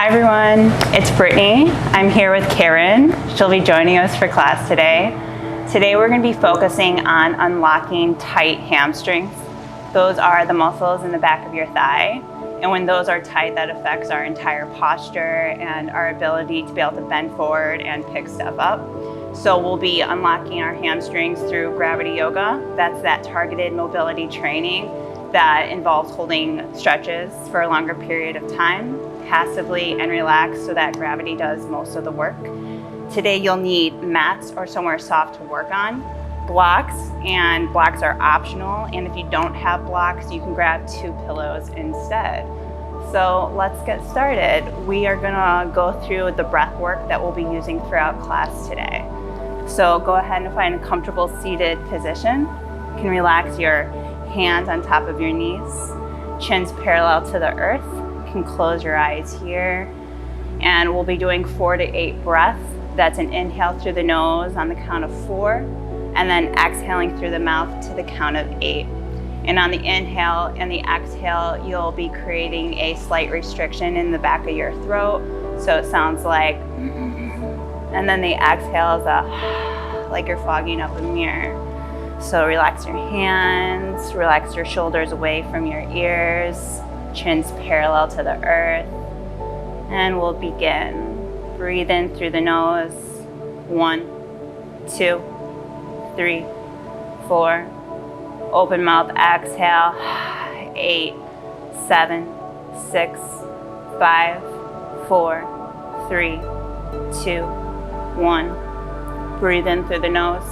Hi everyone, it's Brittany. I'm here with Karen. She'll be joining us for class today. Today we're going to be focusing on unlocking tight hamstrings. Those are the muscles in the back of your thigh. And when those are tight, that affects our entire posture and our ability to be able to bend forward and pick stuff up. So we'll be unlocking our hamstrings through gravity yoga. That's that targeted mobility training that involves holding stretches for a longer period of time, passively and relaxed, so that gravity does most of the work. Today you'll need mats or somewhere soft to work on, blocks, and blocks are optional, and if you don't have blocks, you can grab 2 pillows instead. So let's get started. We are gonna go through the breath work that we'll be using throughout class today. So go ahead and find a comfortable seated position. You can relax your hands on top of your knees, chins parallel to the earth. You can close your eyes here, and we'll be doing 4 to 8 breaths. That's an inhale through the nose on the count of 4, and then exhaling through the mouth to the count of 8. And on the inhale and the exhale, you'll be creating a slight restriction in the back of your throat, so it sounds like, and then the exhale is like you're fogging up a mirror. So relax your hands, relax your shoulders away from your ears, chins parallel to the earth, and we'll begin. Breathe in through the nose. 1, 2, 3, 4. Open mouth, exhale. 8, 7, 6, 5, 4, 3, 2, 1. Breathe in through the nose.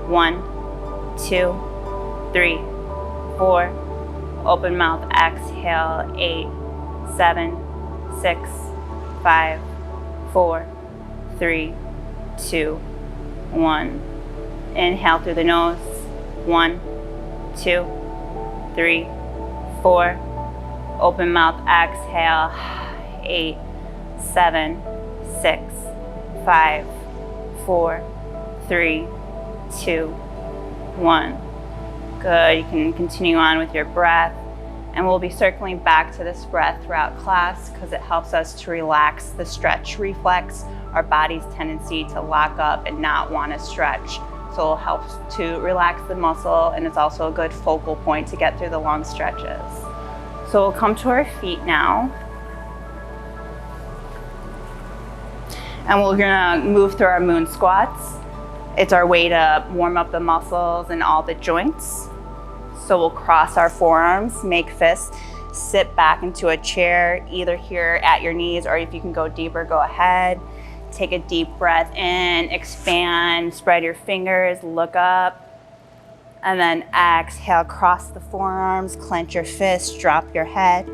1, 2, 3, 4. Open mouth, exhale. 8, 7, 6, 5, 4, 3, 2, 1. Inhale through the nose. 1, 2, 3, 4. Open mouth, exhale. 8, 7, 6, 5, 4, 3, 2, 1. Good. You can continue on with your breath, and we'll be circling back to this breath throughout class because it helps us to relax the stretch reflex, our body's tendency to lock up and not want to stretch. So it helps to relax the muscle, and it's also a good focal point to get through the long stretches. So we'll come to our feet now, and we're gonna move through our moon squats. It's our way to warm up the muscles and all the joints. So we'll cross our forearms, make fists, sit back into a chair, either here at your knees, or if you can go deeper, go ahead. Take a deep breath in, expand, spread your fingers, look up, and then exhale, cross the forearms, clench your fists, drop your head.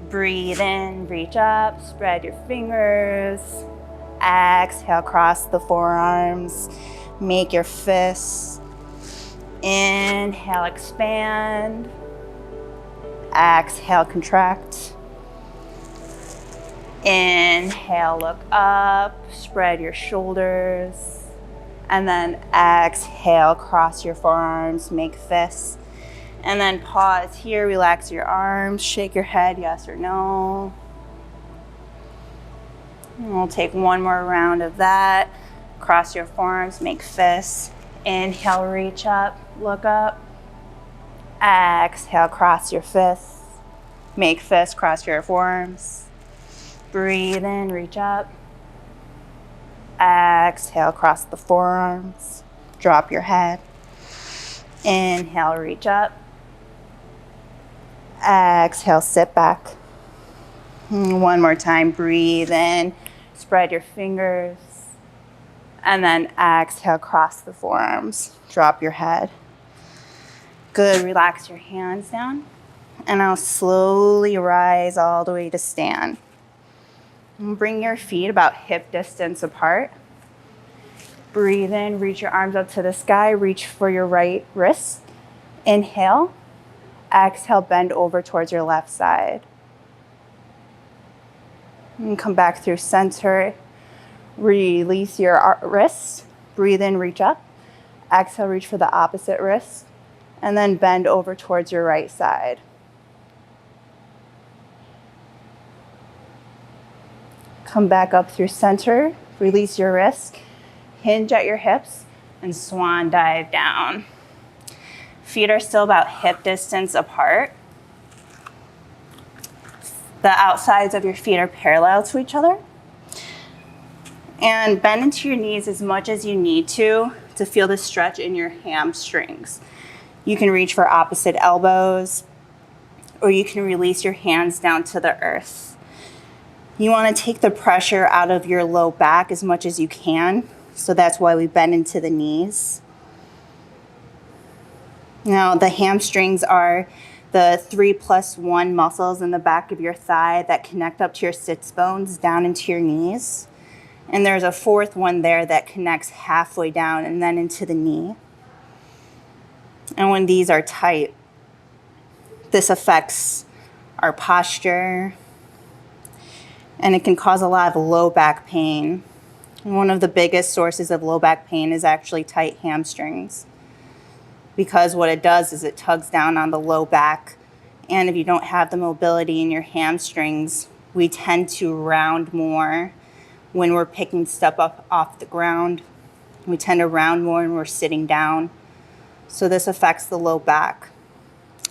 Breathe in, reach up, spread your fingers. Exhale, cross the forearms, make your fists. Inhale, expand. Exhale, contract. Inhale, look up, spread your shoulders. And then exhale, cross your forearms, make fists. And then pause here, relax your arms, shake your head, yes or no. And we'll take one more round of that. Cross your forearms, make fists. Inhale, reach up, look up. Exhale, cross your fists. Make fists, cross your forearms. Breathe in, reach up. Exhale, cross the forearms. Drop your head. Inhale, reach up. Exhale, sit back. One more time, breathe in, spread your fingers, and then exhale, cross the forearms, drop your head. Good, relax your hands down, and now slowly rise all the way to stand. And bring your feet about hip distance apart. Breathe in, reach your arms up to the sky, reach for your right wrist. Inhale, exhale, bend over towards your left side. And come back through center. Release your wrists. Breathe in, reach up. Exhale, reach for the opposite wrist. And then bend over towards your right side. Come back up through center, release your wrist, hinge at your hips, and swan dive down. Feet are still about hip distance apart. The outsides of your feet are parallel to each other. And bend into your knees as much as you need to feel the stretch in your hamstrings. You can reach for opposite elbows, or you can release your hands down to the earth. You want to take the pressure out of your low back as much as you can, so that's why we bend into the knees. Now, the hamstrings are the 3+1 muscles in the back of your thigh that connect up to your sits bones down into your knees. And there's a fourth one there that connects halfway down and then into the knee. And when these are tight, this affects our posture, and it can cause a lot of low back pain. And one of the biggest sources of low back pain is actually tight hamstrings, because what it does is it tugs down on the low back, and if you don't have the mobility in your hamstrings, we tend to round more when we're picking stuff up off the ground. We tend to round more when we're sitting down. So this affects the low back.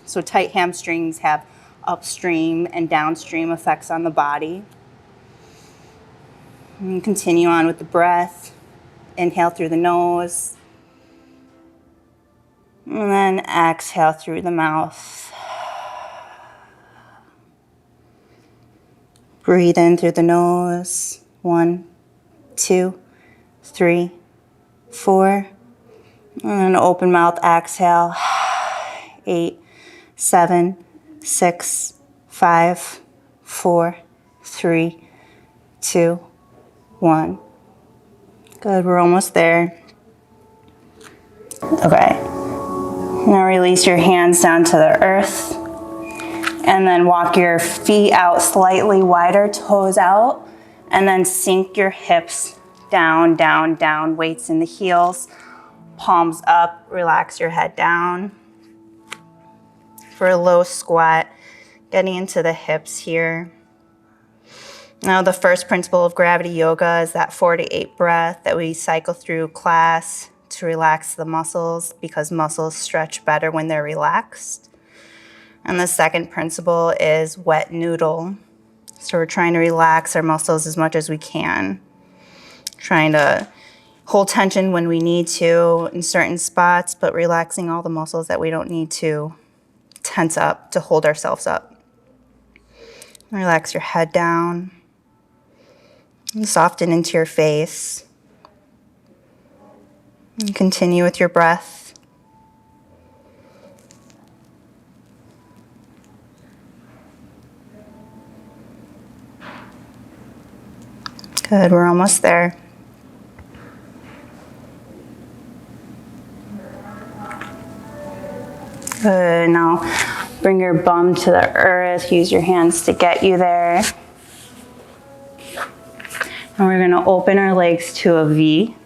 So tight hamstrings have upstream and downstream effects on the body. And continue on with the breath. Inhale through the nose. And then exhale through the mouth. Breathe in through the nose. 1, 2, 3, 4. And open mouth, exhale. 8, 7, 6, 5, 4, 3, 2, 1. Good, we're almost there. Okay. Now release your hands down to the earth. And then walk your feet out slightly wider, toes out. And then sink your hips down, down, down. Weights in the heels. Palms up, relax your head down. For a low squat, getting into the hips here. Now the first principle of gravity yoga is that 4 to 8 breath that we cycle through class to relax the muscles, because muscles stretch better when they're relaxed. And the second principle is wet noodle. So we're trying to relax our muscles as much as we can. Trying to hold tension when we need to in certain spots, but relaxing all the muscles that we don't need to tense up to hold ourselves up. Relax your head down. And soften into your face. And continue with your breath. Good, we're almost there. Good, now bring your bum to the earth. Use your hands to get you there. And we're gonna open our legs to a V.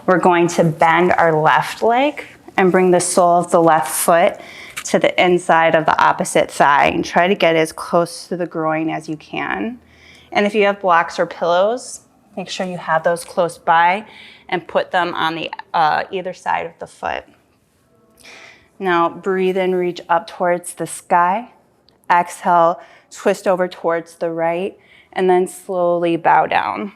We're going to bend our left leg and bring the sole of the left foot to the inside of the opposite thigh, and try to get as close to the groin as you can. And if you have blocks or pillows, make sure you have those close by and put them on the either side of the foot. Now breathe in, reach up towards the sky. Exhale, twist over towards the right, and then slowly bow down.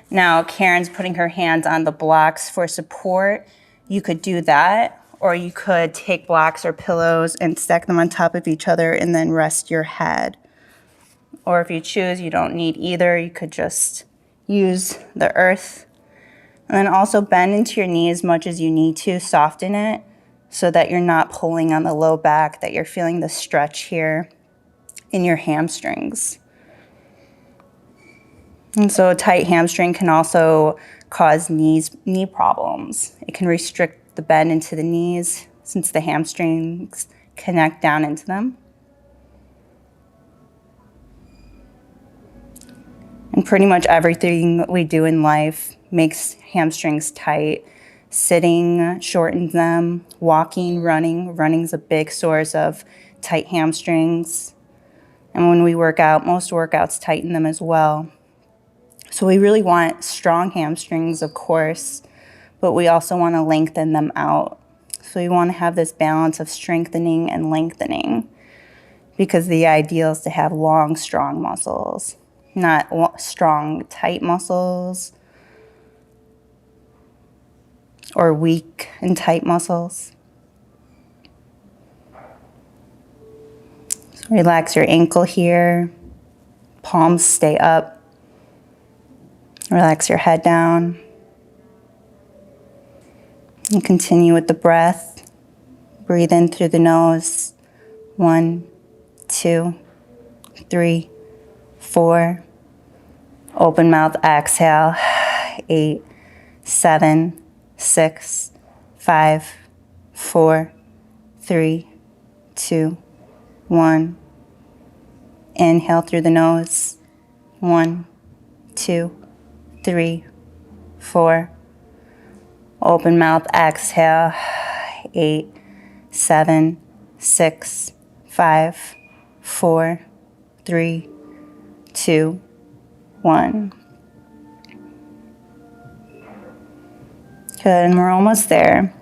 Now Karen's putting her hands on the blocks for support. You could do that, or you could take blocks or pillows and stack them on top of each other and then rest your head. Or if you choose, you don't need either, you could just use the earth. And then also bend into your knee as much as you need to, soften it so that you're not pulling on the low back, that you're feeling the stretch here in your hamstrings. And so a tight hamstring can also cause knee problems. It can restrict the bend into the knees since the hamstrings connect down into them. And pretty much everything that we do in life makes hamstrings tight. Sitting shortens them, walking, running. Running's a big source of tight hamstrings. And when we work out, most workouts tighten them as well. So we really want strong hamstrings, of course, but we also want to lengthen them out. So we want to have this balance of strengthening and lengthening, because the ideal is to have long, strong muscles, not strong, tight muscles or weak and tight muscles. So relax your ankle here. Palms stay up. Relax your head down. And continue with the breath. Breathe in through the nose. 1, 2, 3, 4. Open mouth, exhale. 8, 7, 6, 5, 4, 3, 2, 1. Inhale through the nose. 1, 2, 3, 4. Open mouth, exhale. 8, 7, 6, 5, 4, 3, 2, 1. Good, and we're almost there.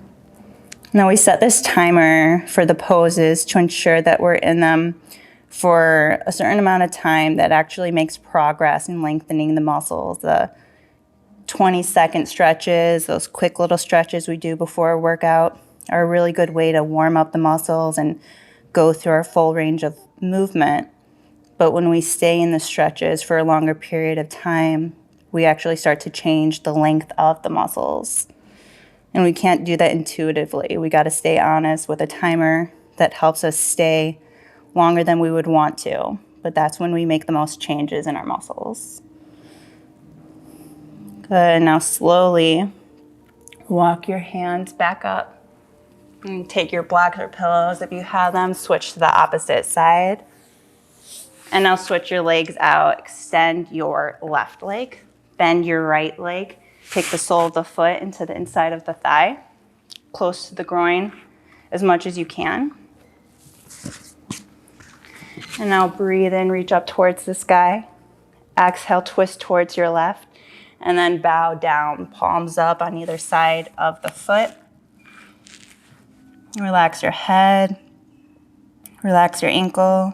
Now we set this timer for the poses to ensure that we're in them for a certain amount of time that actually makes progress in lengthening the muscles. The 20-second stretches, those quick little stretches we do before a workout, are a really good way to warm up the muscles and go through our full range of movement. But when we stay in the stretches for a longer period of time, we actually start to change the length of the muscles. And we can't do that intuitively. We got to stay honest with a timer that helps us stay longer than we would want to. But that's when we make the most changes in our muscles. Good. Now slowly walk your hands back up. And take your blocks or pillows, if you have them, switch to the opposite side. And now switch your legs out. Extend your left leg. Bend your right leg. Take the sole of the foot into the inside of the thigh, close to the groin as much as you can. And now breathe in, reach up towards the sky. Exhale, twist towards your left. And then bow down, palms up on either side of the foot. Relax your head. Relax your ankle.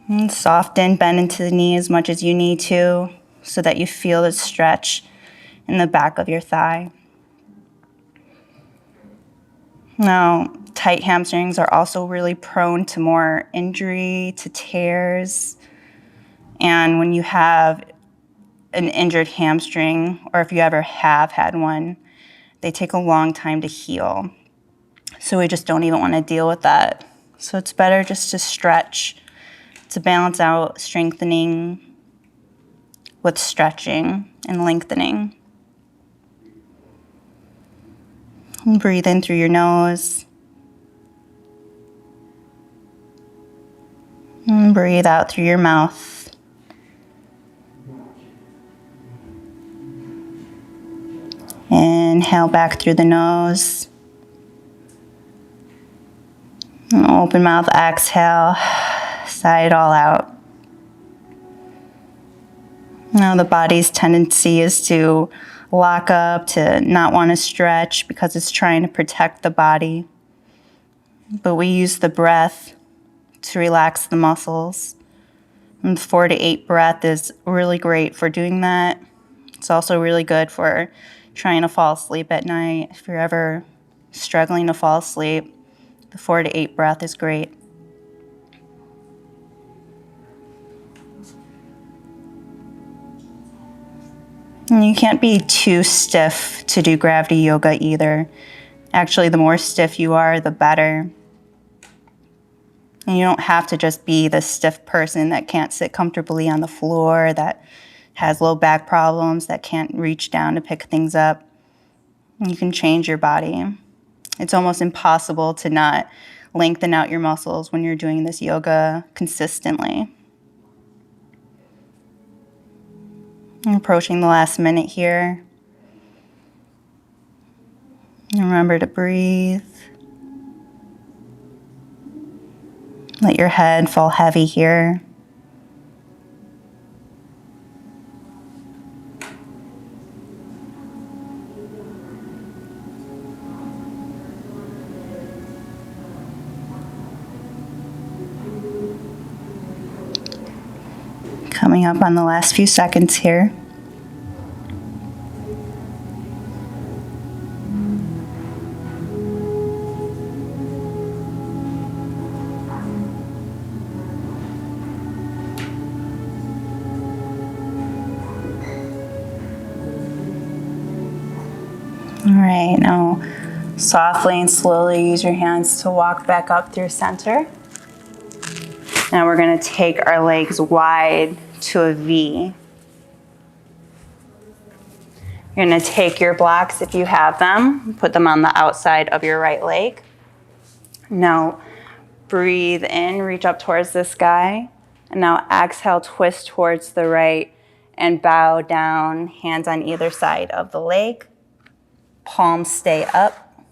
And soften, bend into the knee as much as you need to so that you feel the stretch in the back of your thigh. Now, tight hamstrings are also really prone to more injury, to tears. And when you have an injured hamstring, or if you ever have had one, they take a long time to heal. So we just don't even want to deal with that. So it's better just to stretch, to balance out strengthening with stretching and lengthening. And breathe in through your nose. And breathe out through your mouth. Inhale back through the nose. And open mouth, exhale. Sigh it all out. Now the body's tendency is to lock up, to not want to stretch because it's trying to protect the body. But we use the breath to relax the muscles. And 4 to 8 breath is really great for doing that. It's also really good for trying to fall asleep at night. If you're ever struggling to fall asleep, the 4 to 8 breath is great. And you can't be too stiff to do gravity yoga either. Actually, the more stiff you are, the better. And you don't have to just be the stiff person that can't sit comfortably on the floor, that has low back problems, that can't reach down to pick things up. You can change your body. It's almost impossible to not lengthen out your muscles when you're doing this yoga consistently. I'm approaching the last minute here. Remember to breathe. Let your head fall heavy here. Coming up on the last few seconds here. All right, now softly and slowly use your hands to walk back up through center. Now we're going to take our legs wide to a V. You're going to take your blocks if you have them, put them on the outside of your right leg. Now breathe in, reach up towards the sky. And now exhale, twist towards the right and bow down, hands on either side of the leg. Palms stay up.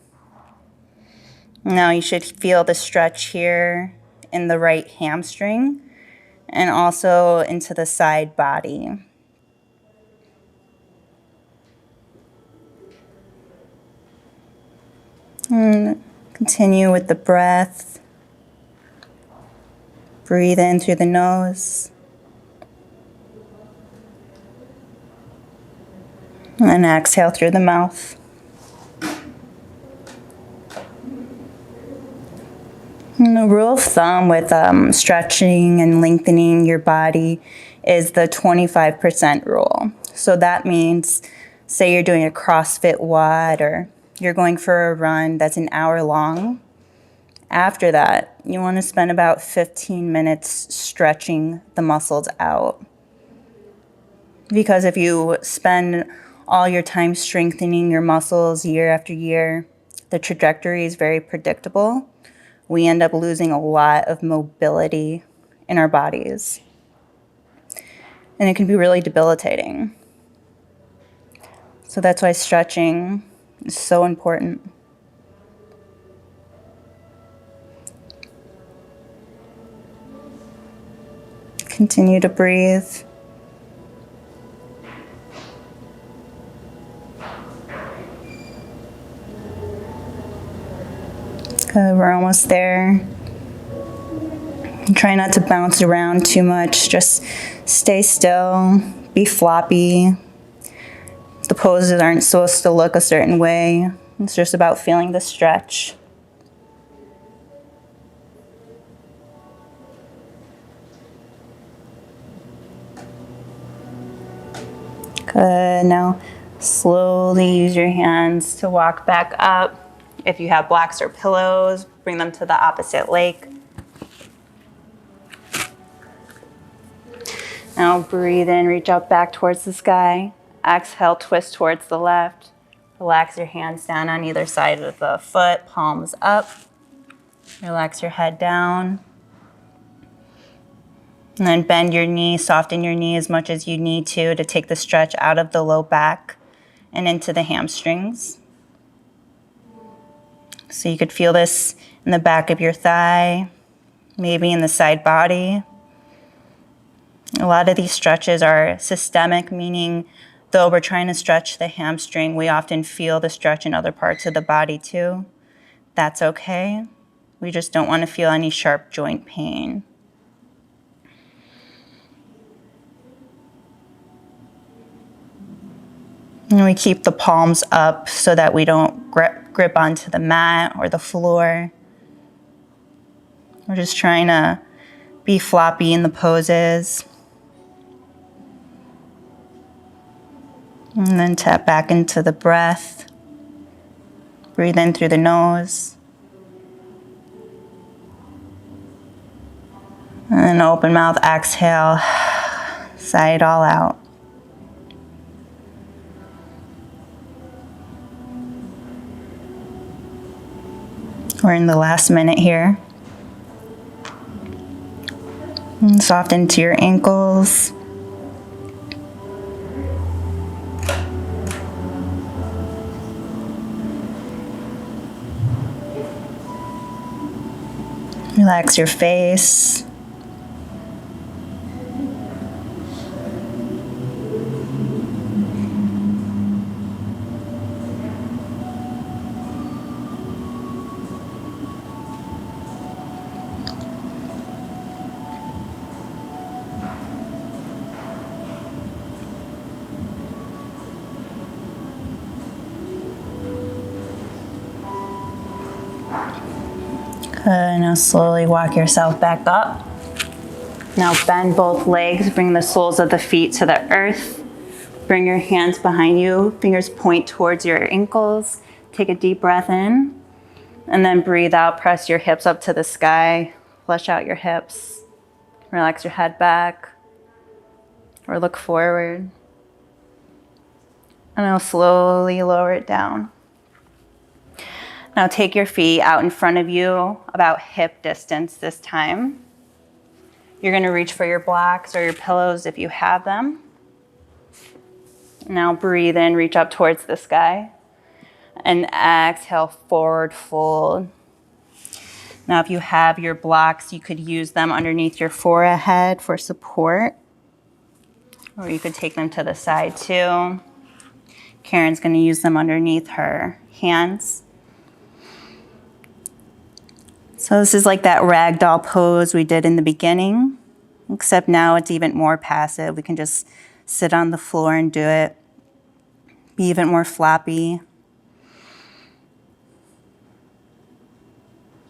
Now you should feel the stretch here in the right hamstring and also into the side body. And continue with the breath. Breathe in through the nose. And exhale through the mouth. And the rule of thumb with stretching and lengthening your body is the 25% rule. So that means, say you're doing a CrossFit WOD or you're going for a run that's an hour long. After that, you want to spend about 15 minutes stretching the muscles out. Because if you spend all your time strengthening your muscles year after year, the trajectory is very predictable. We end up losing a lot of mobility in our bodies. And it can be really debilitating. So that's why stretching is so important. Continue to breathe. Good, we're almost there. Try not to bounce around too much. Just stay still, be floppy. The poses aren't supposed to look a certain way. It's just about feeling the stretch. Good, now slowly use your hands to walk back up. If you have blocks or pillows, bring them to the opposite leg. Now breathe in, reach up back towards the sky. Exhale, twist towards the left. Relax your hands down on either side of the foot, palms up. Relax your head down. And then bend your knee, soften your knee as much as you need to take the stretch out of the low back and into the hamstrings. So you could feel this in the back of your thigh, maybe in the side body. A lot of these stretches are systemic, meaning though we're trying to stretch the hamstring, we often feel the stretch in other parts of the body too. That's okay. We just don't want to feel any sharp joint pain. And we keep the palms up so that we don't grip onto the mat or the floor. We're just trying to be floppy in the poses. And then tap back into the breath. Breathe in through the nose. And then open mouth, exhale, sigh it all out. We're in the last minute here. And soften to your ankles. Relax your face. Good, now slowly walk yourself back up. Now bend both legs, bring the soles of the feet to the earth. Bring your hands behind you, fingers point towards your ankles. Take a deep breath in, and then breathe out, press your hips up to the sky. Flush out your hips. Relax your head back, or look forward. And I'll slowly lower it down. Now take your feet out in front of you, about hip distance this time. You're gonna reach for your blocks or your pillows if you have them. Now breathe in, reach up towards the sky. And exhale, forward fold. Now if you have your blocks, you could use them underneath your forehead for support. Or you could take them to the side too. Karen's gonna use them underneath her hands. So this is like that ragdoll pose we did in the beginning, except now it's even more passive. We can just sit on the floor and do it. Be even more floppy.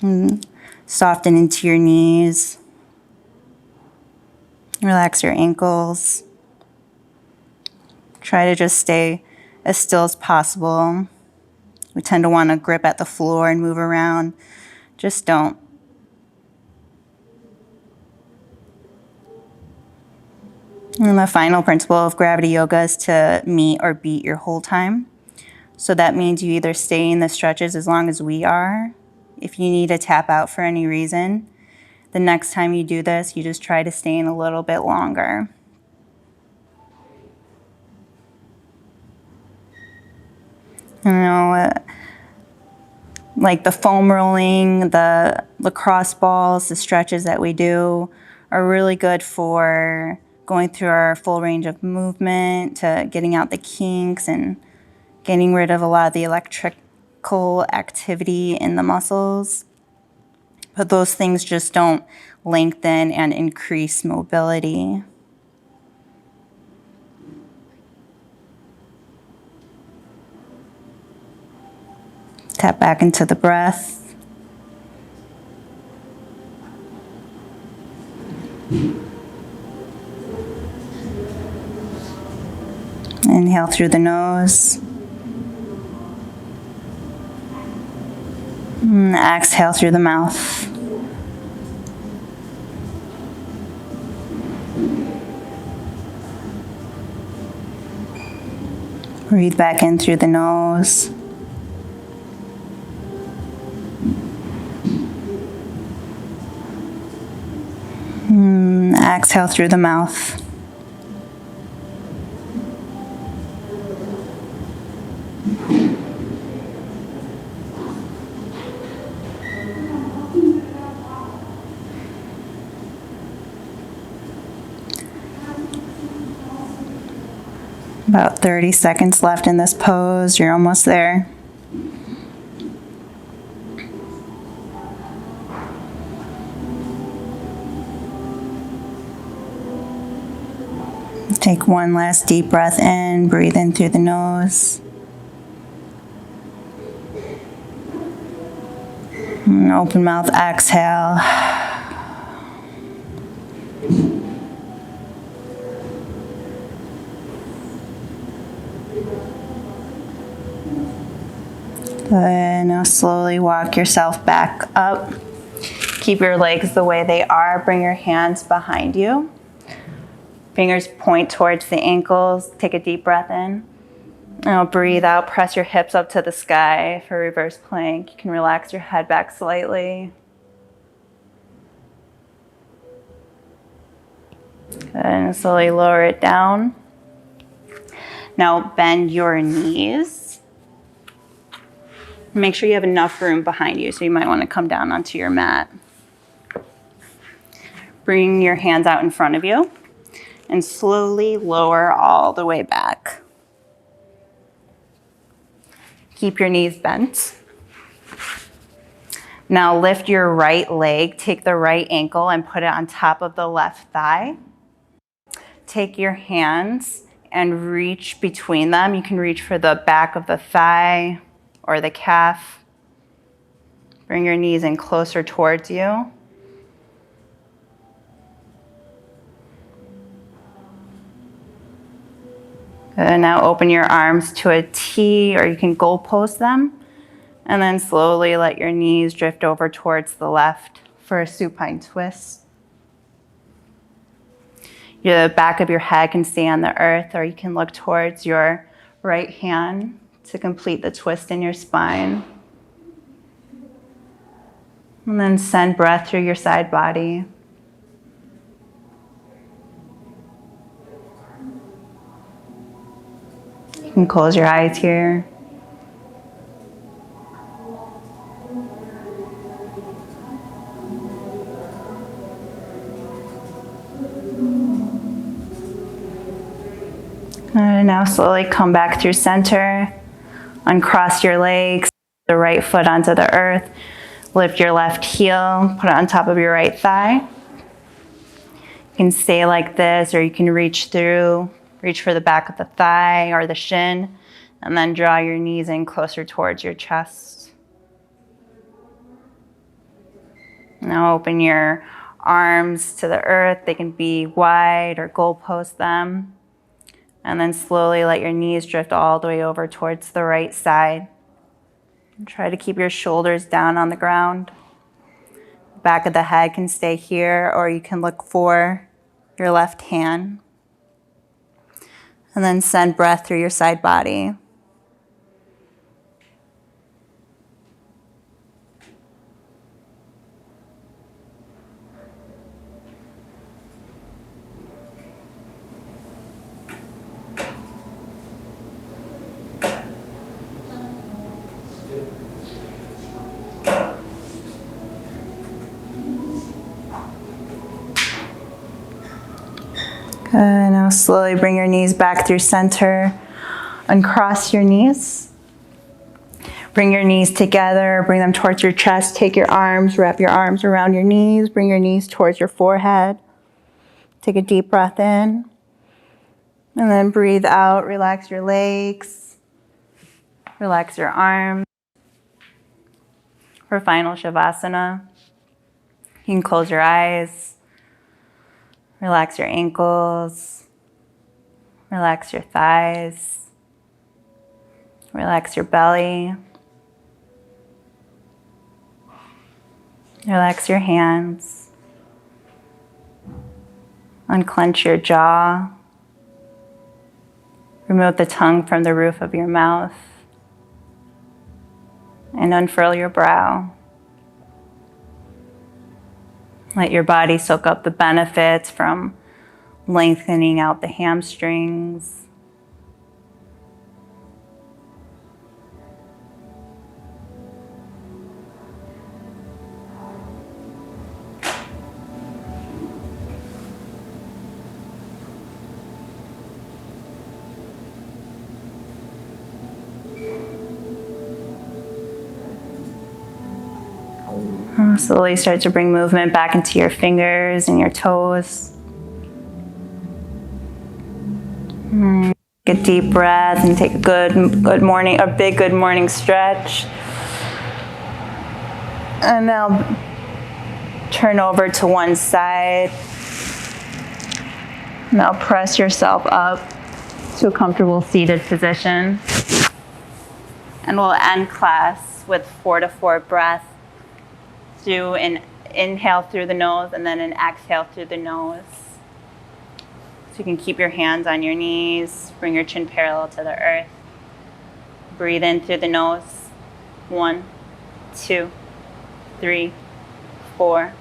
And soften into your knees. Relax your ankles. Try to just stay as still as possible. We tend to want to grip at the floor and move around. Just don't. And the final principle of gravity yoga is to meet or beat your whole time. So that means you either stay in the stretches as long as we are. If you need to tap out for any reason, the next time you do this, you just try to stay in a little bit longer. You know, like the foam rolling, the lacrosse balls, the stretches that we do are really good for going through our full range of movement, to getting out the kinks and getting rid of a lot of the electrical activity in the muscles. But those things just don't lengthen and increase mobility. Tap back into the breath. Inhale through the nose. And exhale through the mouth. Breathe back in through the nose. Exhale through the mouth. About 30 seconds left in this pose. You're almost there. Take one last deep breath in, breathe in through the nose. And open mouth, exhale. Good, now slowly walk yourself back up. Keep your legs the way they are, bring your hands behind you. Fingers point towards the ankles. Take a deep breath in. Now breathe out. Press your hips up to the sky for reverse plank. You can relax your head back slightly. Good, and slowly lower it down. Now bend your knees. Make sure you have enough room behind you, so you might want to come down onto your mat. bring your hands out in front of you and slowly lower all the way back. Keep your knees bent. Now lift your right leg, take the right ankle and put it on top of the left thigh. Take your hands and reach between them. You can reach for the back of the thigh or the calf. Bring your knees in closer towards you. And now open your arms to a T, or you can goalpost them. And then slowly let your knees drift over towards the left for a supine twist. The back of your head can stay on the earth, or you can look towards your right hand to complete the twist in your spine. And then send breath through your side body. You can close your eyes here. And now slowly come back through center. Uncross your legs, the right foot onto the earth. Lift your left heel, put it on top of your right thigh. You can stay like this, or you can reach through, reach for the back of the thigh or the shin, and then draw your knees in closer towards your chest. Now open your arms to the earth. They can be wide or goalpost them. And then slowly let your knees drift all the way over towards the right side. And try to keep your shoulders down on the ground. The back of the head can stay here, or you can look for your left hand. And then send breath through your side body. Good. Now slowly bring your knees back through center. Uncross your knees. Bring your knees together. Bring them towards your chest. Take your arms. Wrap your arms around your knees. Bring your knees towards your forehead. Take a deep breath in. And then breathe out. Relax your legs. Relax your arms. For final Shavasana, you can close your eyes. Relax your ankles, relax your thighs, relax your belly, relax your hands, unclench your jaw, remove the tongue from the roof of your mouth, and unfurl your brow. Let your body soak up the benefits from lengthening out the hamstrings. Slowly start to bring movement back into your fingers and your toes. Take a deep breath and take a big good morning stretch. And now turn over to one side. Now press yourself up to a comfortable seated position. And we'll end class with 4 to 4 breaths. Do an inhale through the nose and then an exhale through the nose. So you can keep your hands on your knees, bring your chin parallel to the earth. Breathe in through the nose. 1, 2, 3, 4.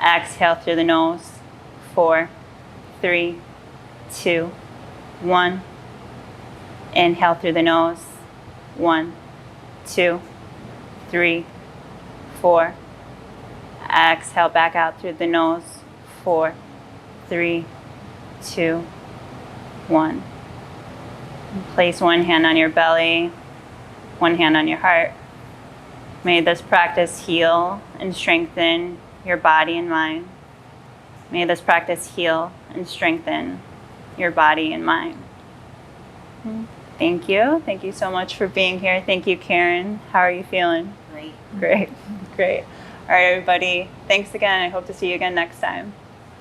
Exhale through the nose. 4, 3, 2, 1. Inhale through the nose. 1, 2, 3, 4. Exhale back out through the nose. 4, 3, 2, 1. Place one hand on your belly, one hand on your heart. May this practice heal and strengthen your body and mind. May this practice heal and strengthen your body and mind. Thank you. Thank you so much for being here. Thank you, Karen. How are you feeling? Great. Great. Great. All right, everybody. Thanks again. I hope to see you again next time.